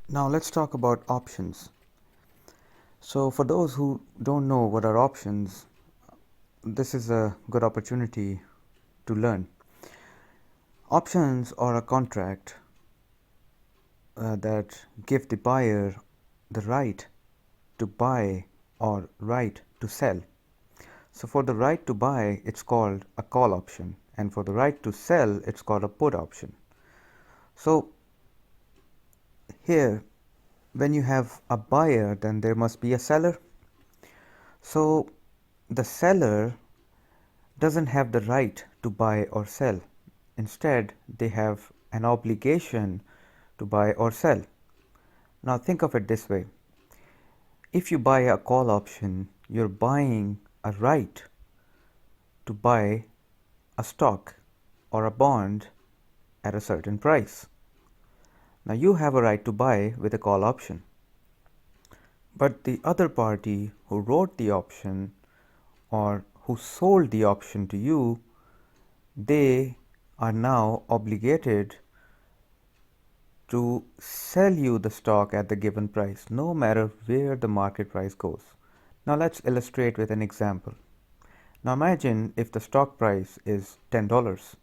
Now let's talk about options. So for those who don't know what are options, this is a good opportunity to learn. Options are a contract that give the buyer the right to buy or right to sell. So for the right to buy, it's called a call option, and for the right to sell, it's called a put option. So here, when you have a buyer, then there must be a seller. So the seller doesn't have the right to buy or sell. Instead, they have an obligation to buy or sell. Now think of it this way. If you buy a call option, you're buying a right to buy a stock or a bond at a certain price. Now you have a right to buy with a call option. But the other party who wrote the option or who sold the option to you, they are now obligated to sell you the stock at the given price, no matter where the market price goes. Now let's illustrate with an example. Now imagine if the stock price is $10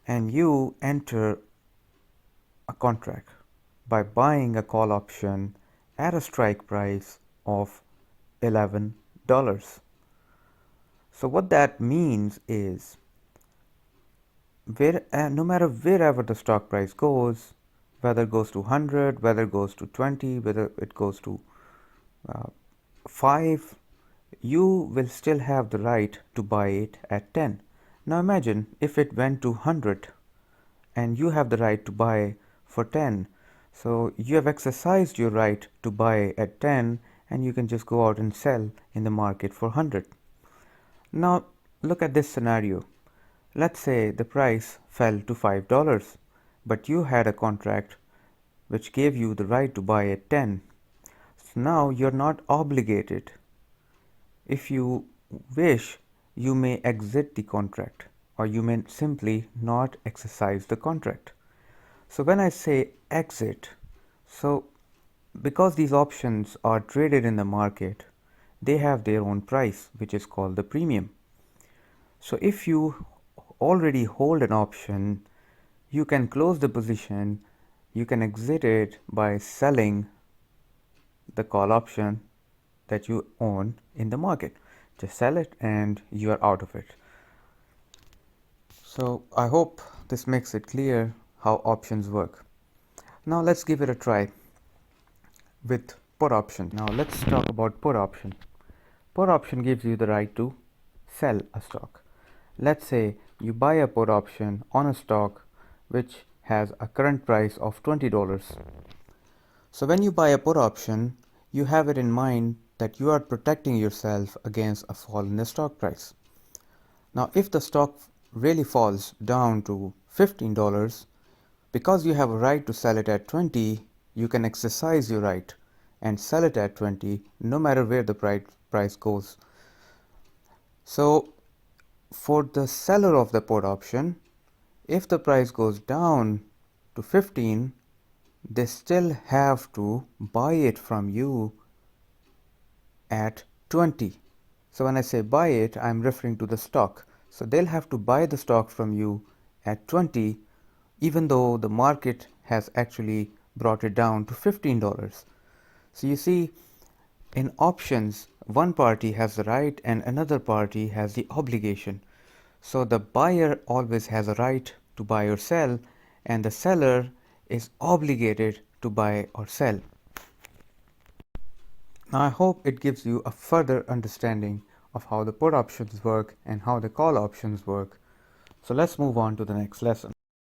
and you enter a contract by buying a call option at a strike price of $11. So what that means is no matter wherever the stock price goes, whether it goes to 100, whether it goes to 20, whether it goes to 5, you will still have the right to buy it at 10. Now imagine if it went to 100 and you have the right to buy for 10. So you have exercised your right to buy at 10 and you can just go out and sell in the market for 100. Now look at this scenario. Let's say the price fell to $5, but you had a contract which gave you the right to buy at 10. So now you're not obligated. If you wish, you may exit the contract, or you may simply not exercise the contract. So when I say exit, so because these options are traded in the market, they have their own price, which is called the premium. So if you already hold an option, you can close the position, you can exit it by selling the call option that you own in the market. Just sell it and you are out of it. So I hope this makes it clear how options work. Now let's give it a try with put option. Now let's talk about put option. Put option gives you the right to sell a stock. Let's say you buy a put option on a stock which has a current price of $20. So when you buy a put option, you have it in mind that you are protecting yourself against a fall in the stock price. Now if the stock really falls down to $15, because you have a right to sell it at 20, you can exercise your right and sell it at 20 no matter where the price goes. So for the seller of the put option, if the price goes down to 15, they still have to buy it from you at 20. So when I say buy it, I'm referring to the stock. So they'll have to buy the stock from you at 20, even though the market has actually brought it down to $15. So you see, in options, one party has the right and another party has the obligation. So the buyer always has a right to buy or sell, and the seller is obligated to buy or sell. Now I hope it gives you a further understanding of how the put options work and how the call options work. So let's move on to the next lesson.